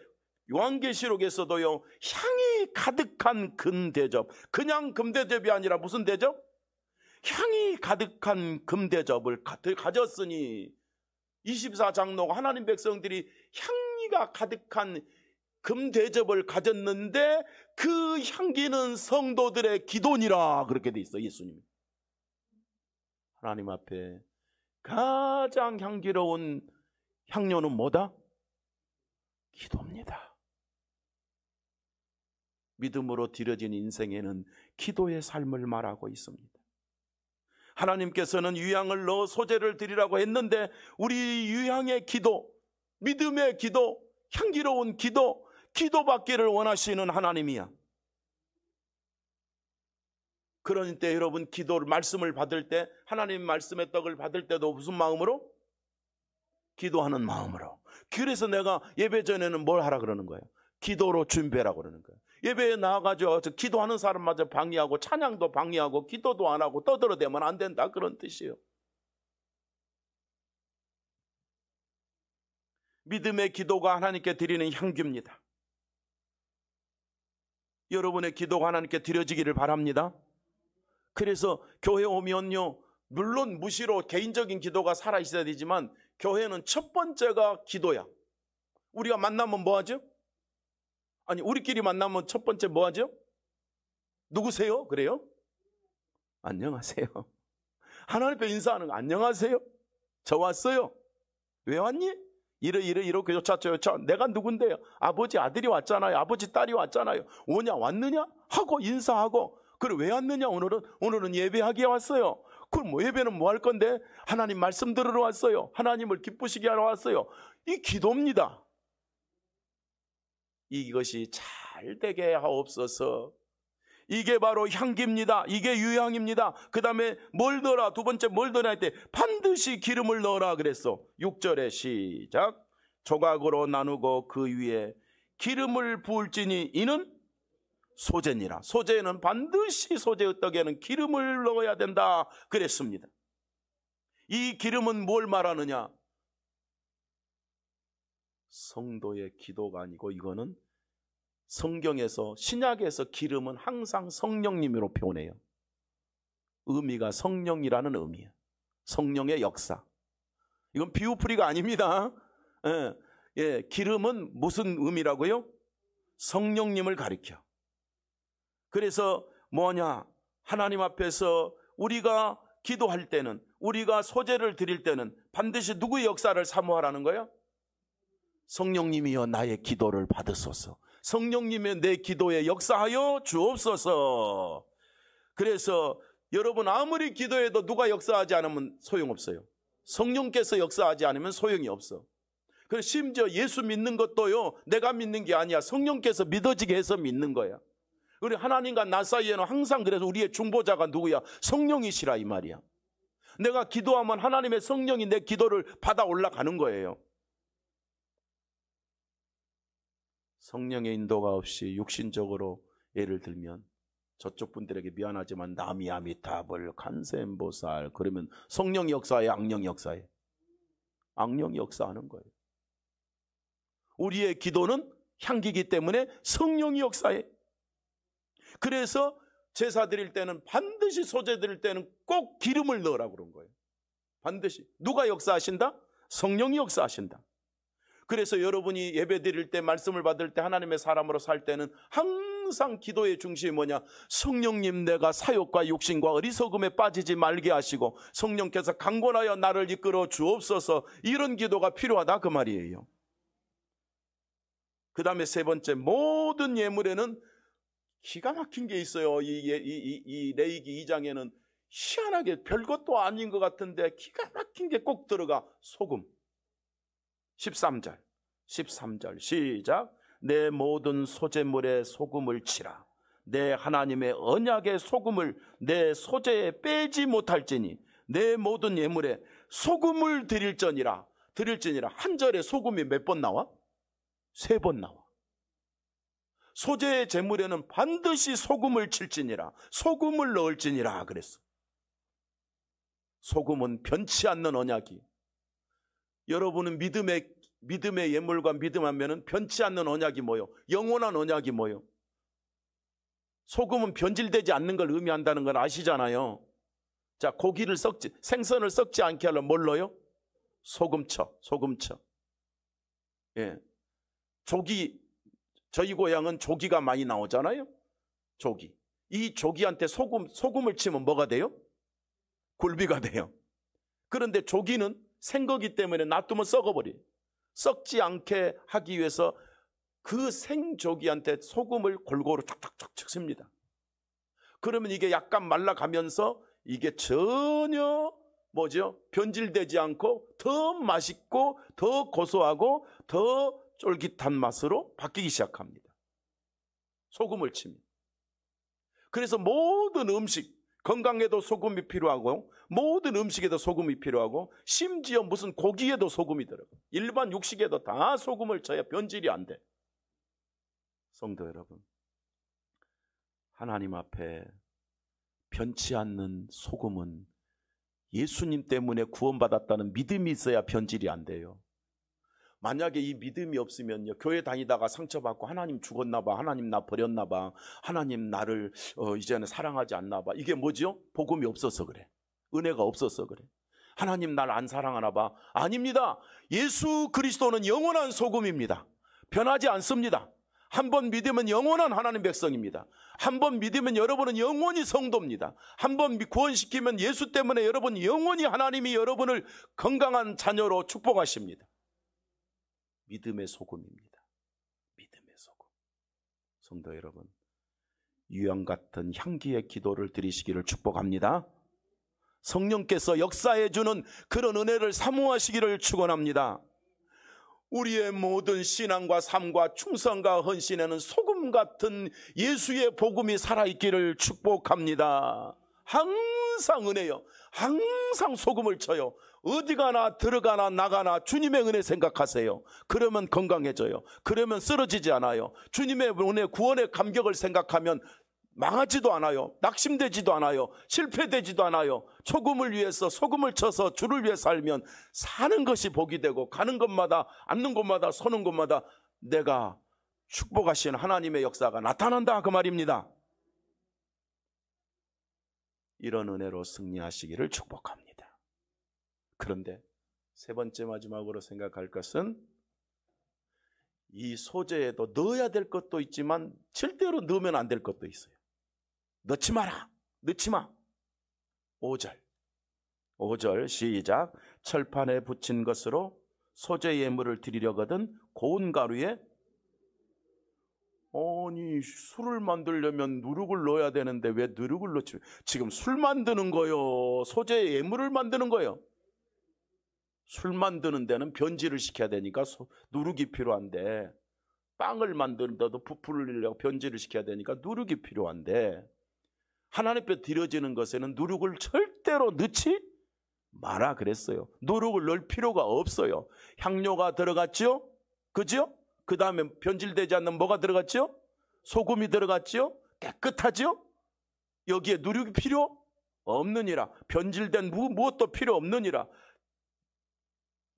Speaker 1: 요한계시록에서도요, 향이 가득한 금대접, 그냥 금대접이 아니라 무슨 대접? 향이 가득한 금대접을 가졌으니 24장로가 하나님 백성들이 향기가 가득한 금대접을 가졌는데 그 향기는 성도들의 기도니라 그렇게 돼 있어. 예수님이 하나님 앞에 가장 향기로운 향료는 뭐다? 기도입니다. 믿음으로 드려진 인생에는 기도의 삶을 말하고 있습니다. 하나님께서는 유향을 넣어 소재를 드리라고 했는데 우리 유향의 기도, 믿음의 기도, 향기로운 기도, 기도받기를 원하시는 하나님이야. 그러니까 여러분 기도를 말씀을 받을 때, 하나님 말씀의 떡을 받을 때도 무슨 마음으로? 기도하는 마음으로. 그래서 내가 예배 전에는 뭘 하라 그러는 거예요? 기도로 준비하라고 그러는 거예요. 예배에 나와가지고 기도하는 사람마저 방해하고 찬양도 방해하고 기도도 안 하고 떠들어대면 안 된다 그런 뜻이에요. 믿음의 기도가 하나님께 드리는 향기입니다. 여러분의 기도가 하나님께 드려지기를 바랍니다. 그래서 교회 오면요, 물론 무시로 개인적인 기도가 살아있어야 되지만 교회는 첫 번째가 기도야. 우리가 만나면 뭐 하죠? 아니, 우리끼리 만나면 첫 번째 뭐 하죠? 누구세요? 그래요? 안녕하세요. 하나님 앞에 인사하는 거, 안녕하세요. 저 왔어요. 왜 왔니? 이렇게 요차 내가 누군데요? 아버지 아들이 왔잖아요. 아버지 딸이 왔잖아요. 오냐 왔느냐? 하고 인사하고. 그래 왜 왔느냐? 오늘은 예배하기에 왔어요. 그럼 뭐 예배는 뭐 할 건데? 하나님 말씀 들으러 왔어요. 하나님을 기쁘시게 하러 왔어요. 이 기도입니다. 이것이 잘 되게 하옵소서. 이게 바로 향기입니다. 이게 유향입니다. 그 다음에 뭘 넣어라? 두 번째 뭘 넣어라 할 때 반드시 기름을 넣어라 그랬어. 6절에 시작. 조각으로 나누고 그 위에 기름을 부을지니 이는 소재니라. 소재는 반드시 소재의 떡에는 기름을 넣어야 된다 그랬습니다. 이 기름은 뭘 말하느냐? 성도의 기도가 아니고 이거는 성경에서, 신약에서 기름은 항상 성령님으로 표현해요. 의미가 성령이라는 의미예요. 성령의 역사. 이건 비유풀이가 아닙니다. 기름은 무슨 의미라고요? 성령님을 가리켜. 그래서 뭐냐? 하나님 앞에서 우리가 기도할 때는, 우리가 소재를 드릴 때는 반드시 누구의 역사를 사모하라는 거예요? 성령님이여 나의 기도를 받으소서. 성령님의 내 기도에 역사하여 주옵소서. 그래서 여러분 아무리 기도해도 누가 역사하지 않으면 소용없어요. 성령께서 역사하지 않으면 소용이 없어. 그래서 심지어 예수 믿는 것도요, 내가 믿는 게 아니야. 성령께서 믿어지게 해서 믿는 거야. 우리 하나님과 나 사이에는 항상 그래서 우리의 중보자가 누구야? 성령이시라 이 말이야. 내가 기도하면 하나님의 성령이 내 기도를 받아 올라가는 거예요. 성령의 인도가 없이 육신적으로 예를 들면 저쪽 분들에게 미안하지만 나미아미타불 간센보살 그러면 성령 역사에 악령 역사에 악령이 역사하는 거예요. 우리의 기도는 향기이기 때문에 성령이 역사해. 그래서 제사 드릴 때는 반드시 소재 드릴 때는 꼭 기름을 넣으라고 그런 거예요. 반드시. 누가 역사하신다? 성령이 역사하신다. 그래서 여러분이 예배 드릴 때, 말씀을 받을 때, 하나님의 사람으로 살 때는 항상 기도의 중심이 뭐냐? 성령님, 내가 사욕과 욕심과 어리석음에 빠지지 말게 하시고 성령께서 강권하여 나를 이끌어 주옵소서. 이런 기도가 필요하다 그 말이에요. 그 다음에 세 번째, 모든 예물에는 기가 막힌 게 있어요. 이 레위기 2장에는 희한하게 별것도 아닌 것 같은데 기가 막힌 게 꼭 들어가. 소금. 13절 시작. 내 모든 소재물에 소금을 치라. 내 하나님의 언약의 소금을 내 소재에 빼지 못할지니 내 모든 예물에 소금을 드릴지니라. 한 절에 소금이 몇 번 나와? 3번 나와. 소재의 제물에는 반드시 소금을 칠지니라, 소금을 넣을지니라 그랬어. 소금은 변치 않는 언약이, 여러분은 믿음의 예물과 믿음하면은 변치 않는 언약이 뭐요? 영원한 언약이 뭐요? 소금은 변질되지 않는 걸 의미한다는 걸 아시잖아요. 자, 생선을 썩지 않게 하려면 뭘 넣어요? 소금쳐. 예. 조기, 저희 고향은 조기가 많이 나오잖아요. 조기. 이 조기한테 소금을 치면 뭐가 돼요? 굴비가 돼요. 그런데 조기는 생거기 때문에 놔두면 썩어버려요. 썩지 않게 하기 위해서 그 생조기한테 소금을 골고루 탁탁탁 칩니다. 그러면 이게 약간 말라가면서 이게 전혀 변질되지 않고 더 맛있고 더 고소하고 더 쫄깃한 맛으로 바뀌기 시작합니다. 소금을 칩니다. 그래서 모든 음식, 건강에도 소금이 필요하고 모든 음식에도 소금이 필요하고 심지어 무슨 고기에도 소금이 들어가요. 일반 육식에도 다 소금을 쳐야 변질이 안 돼. 성도 여러분, 하나님 앞에 변치 않는 소금은 예수님 때문에 구원받았다는 믿음이 있어야 변질이 안 돼요. 만약에 이 믿음이 없으면요, 교회 다니다가 상처받고 하나님 죽었나 봐, 하나님 나 버렸나 봐, 하나님 나를 이제는 사랑하지 않나 봐. 이게 뭐죠? 복음이 없어서 그래. 은혜가 없어서 그래. 하나님 날 안 사랑하나 봐. 아닙니다. 예수 그리스도는 영원한 소금입니다. 변하지 않습니다. 한 번 믿으면 영원한 하나님 백성입니다. 한 번 믿으면 여러분은 영원히 성도입니다. 한 번 구원시키면 예수 때문에 여러분 영원히 하나님이 여러분을 건강한 자녀로 축복하십니다. 믿음의 소금입니다. 믿음의 소금. 성도 여러분, 유황 같은 향기의 기도를 드리시기를 축복합니다. 성령께서 역사해 주는 그런 은혜를 사모하시기를 축원합니다. 우리의 모든 신앙과 삶과 충성과 헌신에는 소금 같은 예수의 복음이 살아있기를 축복합니다. 항상 은혜요, 항상 소금을 쳐요. 어디 가나 들어가나 나가나 주님의 은혜 생각하세요. 그러면 건강해져요. 그러면 쓰러지지 않아요. 주님의 은혜, 구원의 감격을 생각하면 망하지도 않아요. 낙심되지도 않아요. 실패되지도 않아요. 소금을 위해서 소금을 쳐서 주를 위해 살면 사는 것이 복이 되고, 가는 곳마다 앉는 곳마다 서는 곳마다 내가 축복하신 하나님의 역사가 나타난다, 그 말입니다. 이런 은혜로 승리하시기를 축복합니다. 그런데 세 번째 마지막으로 생각할 것은, 이 소재에도 넣어야 될 것도 있지만 절대로 넣으면 안 될 것도 있어요. 넣지 마라, 넣지 마. 5절 시작. 철판에 붙인 것으로 소재 예물을 드리려거든 고운 가루에, 아니 술을 만들려면 누룩을 넣어야 되는데 왜 누룩을 넣지? 지금 술 만드는 거요, 소재 예물을 만드는 거요. 술 만드는 데는 변질을 시켜야 되니까 누룩이 필요한데, 빵을 만드는데도 부풀을 내려고 변질을 시켜야 되니까 누룩이 필요한데, 하나님 앞에 드려지는 것에는 누룩을 절대로 넣지 마라 그랬어요. 누룩을 넣을 필요가 없어요. 향료가 들어갔죠? 그죠? 그 다음에 변질되지 않는 뭐가 들어갔죠? 소금이 들어갔죠? 깨끗하죠? 여기에 누룩이 필요 없느니라. 변질된 무엇도 필요 없느니라.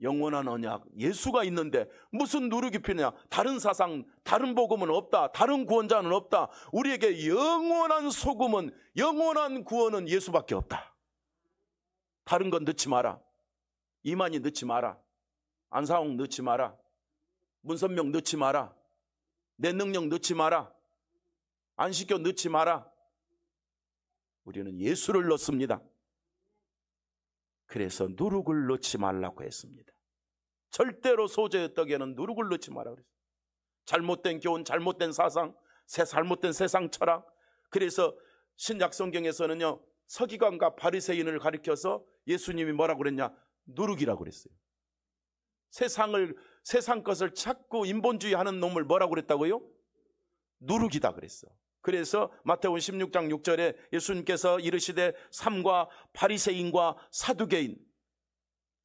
Speaker 1: 영원한 언약 예수가 있는데 무슨 누룩이 필요냐? 다른 사상, 다른 복음은 없다. 다른 구원자는 없다. 우리에게 영원한 소금은, 영원한 구원은 예수밖에 없다. 다른 건 넣지 마라. 이만희 넣지 마라. 안사홍 넣지 마라. 문선명 넣지 마라. 내 능력 넣지 마라. 안식교 넣지 마라. 우리는 예수를 넣습니다. 그래서 누룩을 넣지 말라고 했습니다. 절대로 소재의 떡에는 누룩을 넣지 말라고 그랬어요. 잘못된 교훈, 잘못된 사상, 잘못된 세상 철학. 그래서 신약 성경에서는요, 서기관과 바리새인을 가리켜서 예수님이 뭐라고 그랬냐? 누룩이라고 그랬어요. 세상 것을 찾고 인본주의 하는 놈을 뭐라고 그랬다고요? 누룩이다 그랬어. 그래서 마태복음 16장 6절에 예수님께서 이르시되 삼가 바리새인과 사두개인,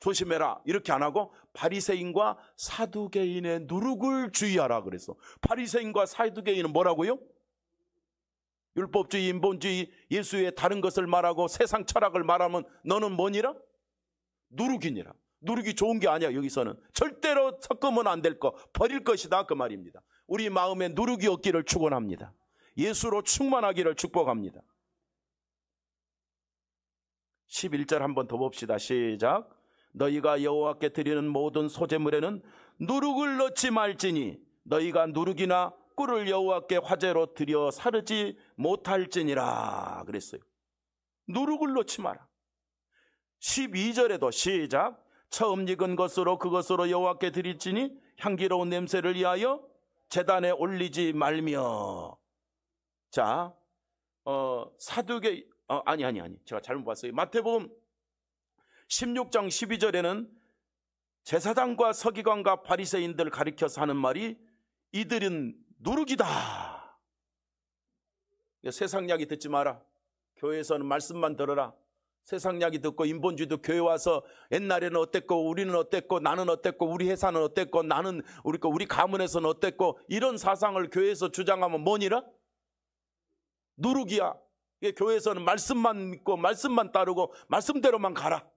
Speaker 1: 조심해라 이렇게 안 하고 바리새인과 사두개인의 누룩을 주의하라 그랬어. 바리새인과 사두개인은 뭐라고요? 율법주의, 인본주의, 예수의 다른 것을 말하고 세상 철학을 말하면 너는 뭐니라? 누룩이니라. 누룩이 좋은 게 아니야. 여기서는 절대로 섞으면 안 될 거, 버릴 것이다 그 말입니다. 우리 마음에 누룩이 없기를 축원합니다. 예수로 충만하기를 축복합니다. 11절 한번 더 봅시다. 시작. 너희가 여호와께 드리는 모든 소제물에는 누룩을 넣지 말지니 너희가 누룩이나 꿀을 여호와께 화제로 드려 사르지 못할지니라 그랬어요. 누룩을 넣지 마라. 12절에도 시작. 처음 익은 것으로 그것으로 여호와께 드릴지니 향기로운 냄새를 위하여 제단에 올리지 말며. 자, 사두개 아니 제가 잘못 봤어요. 마태복음 16장 12절에는 제사장과 서기관과 바리새인들 가리켜서 하는 말이 이들은 누룩이다. 세상 이야기 듣지 마라. 교회에서는 말씀만 들어라. 세상 이야기 듣고 인본주의도 교회 와서 옛날에는 어땠고 우리는 어땠고 나는 어땠고 우리 회사는 어땠고 나는 우리 가문에서는 어땠고 이런 사상을 교회에서 주장하면 뭐니라? 누룩이야. 교회에서는 말씀만 믿고 말씀만 따르고 말씀대로만 가라.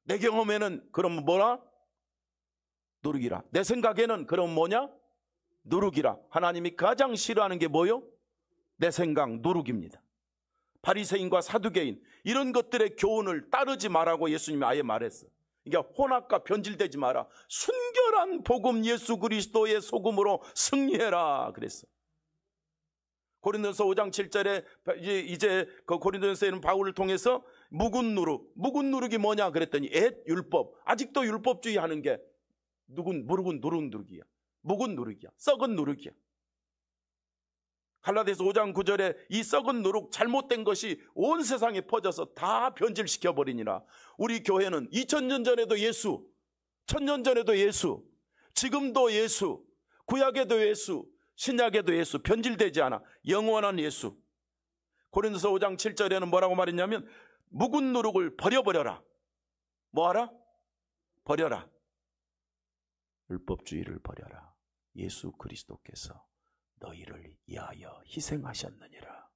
Speaker 1: 내 경험에는 그럼 뭐라? 누룩이라. 내 생각에는 그럼 뭐냐? 누룩이라. 하나님이 가장 싫어하는 게 뭐요? 내 생각, 누룩입니다. 바리새인과 사두개인 이런 것들의 교훈을 따르지 말라고 예수님이 아예 말했어. 그러니까 혼합과 변질되지 마라. 순결한 복음 예수 그리스도의 소금으로 승리해라 그랬어. 고린도서 5장 7절에 이제 그 고린도서에 있는 바울을 통해서 묵은 누룩이 뭐냐 그랬더니 옛 율법, 아직도 율법주의 하는 게 묵은 누룩이야. 묵은 누룩이야. 썩은 누룩이야. 갈라디아서 5장 9절에 이 썩은 누룩 잘못된 것이 온 세상에 퍼져서 다 변질시켜 버리니라. 우리 교회는 2000년 전에도 예수, 1000년 전에도 예수, 지금도 예수, 구약에도 예수, 신약에도 예수, 변질되지 않아. 영원한 예수. 고린도서 5장 7절에는 뭐라고 말했냐면 묵은 누룩을 버려버려라. 뭐하라? 버려라. 율법주의를 버려라. 예수 그리스도께서 너희를 위하여 희생하셨느니라.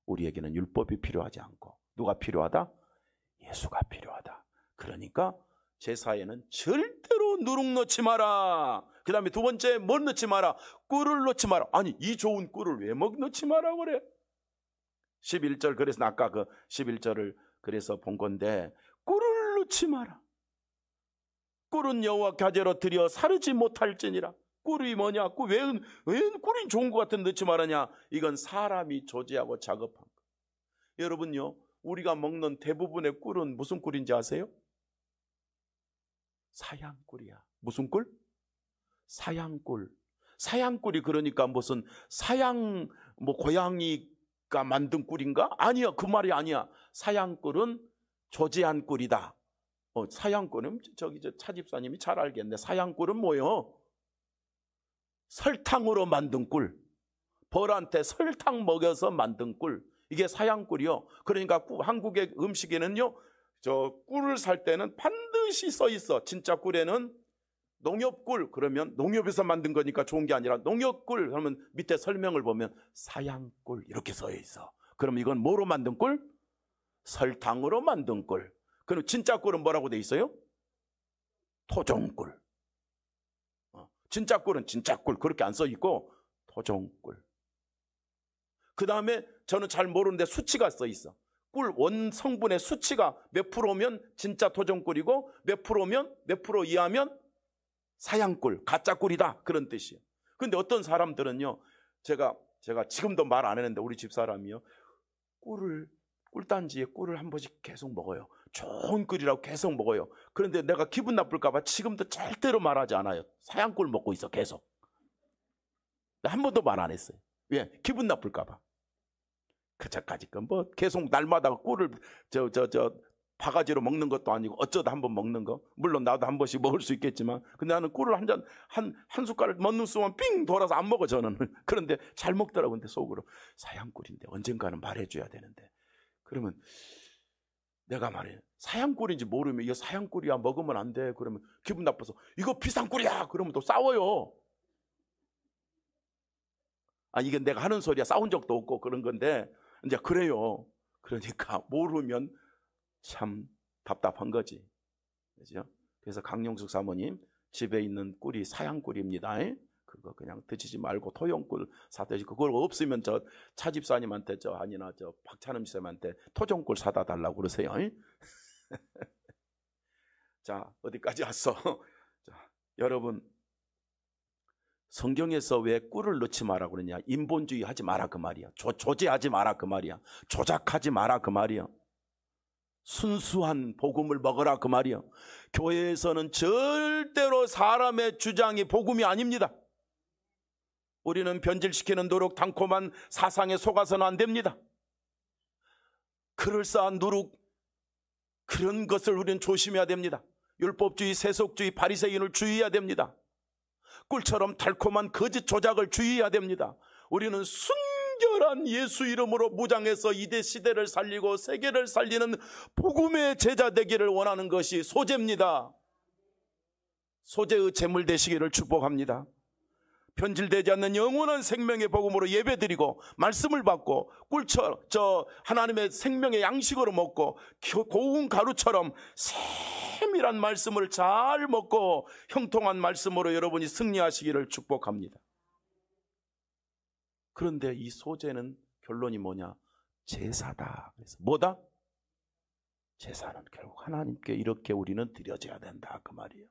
Speaker 1: 우리에게는 율법이 필요하지 않고 누가 필요하다? 예수가 필요하다. 그러니까 제사에는 절대로 누룩 넣지 마라. 그 다음에 두 번째 뭘 넣지 마라? 꿀을 넣지 마라. 아니 이 좋은 꿀을 왜 넣지 마라 그래? 11절 그래서 아까 그 11절을 그래서 본 건데 꿀을 넣지 마라. 꿀은 여호와께 화제로 드려 사르지 못할지니라. 꿀이 뭐냐? 왜 꿀이 좋은 것 같은 넣지 말하냐? 이건 사람이 조제하고 작업한 거. 여러분요, 우리가 먹는 대부분의 꿀은 무슨 꿀인지 아세요? 사양꿀이야. 무슨 꿀? 사양꿀. 사양꿀이 그러니까 무슨 사양 고양이가 만든 꿀인가? 아니야, 그 말이 아니야. 사양꿀은 조제한 꿀이다. 사양꿀은 저기 차집사님이 잘 알겠네. 사양꿀은 뭐요? 설탕으로 만든 꿀. 벌한테 설탕 먹여서 만든 꿀. 이게 사양꿀이요. 그러니까 한국의 음식에는요, 저 꿀을 살 때는 반드시 써 있어. 진짜 꿀에는 농협꿀, 그러면 농협에서 만든 거니까 좋은 게 아니라 농협꿀, 그러면 밑에 설명을 보면 사양꿀 이렇게 써 있어. 그럼 이건 뭐로 만든 꿀? 설탕으로 만든 꿀. 그럼 진짜 꿀은 뭐라고 돼 있어요? 토종꿀. 진짜 꿀은 진짜 꿀 그렇게 안 써 있고 토종꿀. 그 다음에 저는 잘 모르는데 수치가 써 있어. 꿀 원성분의 수치가 몇 프로면 진짜 토종꿀이고 몇 프로면 몇 프로 이하면 사양꿀, 가짜 꿀이다 그런 뜻이에요. 근데 어떤 사람들은요, 제가 지금도 말 안 했는데 우리 집사람이요, 꿀단지에 꿀을 한 번씩 계속 먹어요. 좋은 꿀이라고 계속 먹어요. 그런데 내가 기분 나쁠까 봐 지금도 절대로 말하지 않아요. 사양꿀 먹고 있어 계속. 한 번도 말 안 했어요. 왜? 기분 나쁠까 봐. 그저까지 뭐 계속 날마다 꿀을 바가지로 먹는 것도 아니고 어쩌다 한 번 먹는 거. 물론 나도 한 번씩 먹을 수 있겠지만, 근데 나는 꿀을 한 숟갈을 먹는 순간 삥 돌아서 안 먹어 저는. 그런데 잘 먹더라고. 근데 속으로 사양꿀인데 언젠가는 말해줘야 되는데. 그러면 내가 말해 사양꿀인지 모르면 이거 사양꿀이야 먹으면 안 돼. 그러면 기분 나빠서 이거 비상꿀이야. 그러면 또 싸워요. 이게 내가 하는 소리야. 싸운 적도 없고 그런 건데 이제 그래요. 그러니까 모르면 참 답답한 거지. 그죠? 그래서 강용숙 사모님 집에 있는 꿀이 사양꿀입니다. 그거 그냥 드시지 말고 토종꿀 사 드시고, 그걸 없으면 저 차집사님한테 아니나 박찬흠 쌤한테 토종꿀 사다 달라고 그러세요. 자, 어디까지 왔어? 자, 여러분, 성경에서 왜 꿀을 넣지 마라 그러냐? 인본주의 하지 마라 그 말이야. 조제하지 마라 그 말이야. 조작하지 마라 그 말이야. 순수한 복음을 먹으라 그 말이야. 교회에서는 절대로 사람의 주장이 복음이 아닙니다. 우리는 변질시키는 노력, 단콤한 사상에 속아서는 안 됩니다. 그럴싸한 누룩, 그런 것을 우리는 조심해야 됩니다. 율법주의, 세속주의, 바리새인을 주의해야 됩니다. 꿀처럼 달콤한 거짓 조작을 주의해야 됩니다. 우리는 순결한 예수 이름으로 무장해서 이대 시대를 살리고 세계를 살리는 복음의 제자 되기를 원하는 것이 소재입니다. 소재의 제물 되시기를 축복합니다. 변질되지 않는 영원한 생명의 복음으로 예배드리고 말씀을 받고 하나님의 생명의 양식으로 먹고 고운 가루처럼 세밀한 말씀을 잘 먹고 형통한 말씀으로 여러분이 승리하시기를 축복합니다. 그런데 이 소재는 결론이 뭐냐? 제사다. 그래서 뭐다? 제사는 결국 하나님께 이렇게 우리는 드려져야 된다 그 말이에요.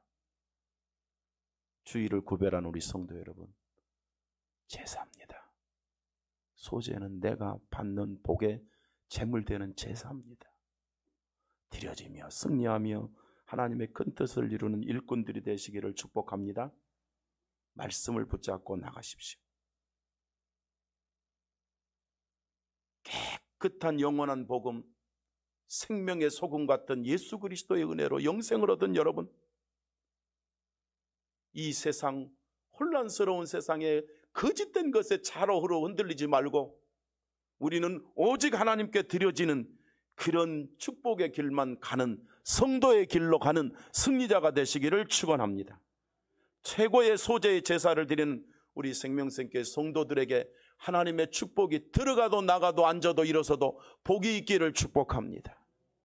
Speaker 1: 주의를 구별한 우리 성도 여러분, 제사입니다. 소재는 내가 받는 복의 제물되는 제사입니다. 드려지며 승리하며 하나님의 큰 뜻을 이루는 일꾼들이 되시기를 축복합니다. 말씀을 붙잡고 나가십시오. 깨끗한 영원한 복음, 생명의 소금 같은 예수 그리스도의 은혜로 영생을 얻은 여러분, 이 세상, 혼란스러운 세상에 거짓된 것에 차로로 흔들리지 말고 우리는 오직 하나님께 드려지는 그런 축복의 길만 가는, 성도의 길로 가는 승리자가 되시기를 축원합니다. 최고의 소재의 제사를 드리는 우리 생명샘교회 성도들에게 하나님의 축복이 들어가도 나가도 앉아도 일어서도 복이 있기를 축복합니다.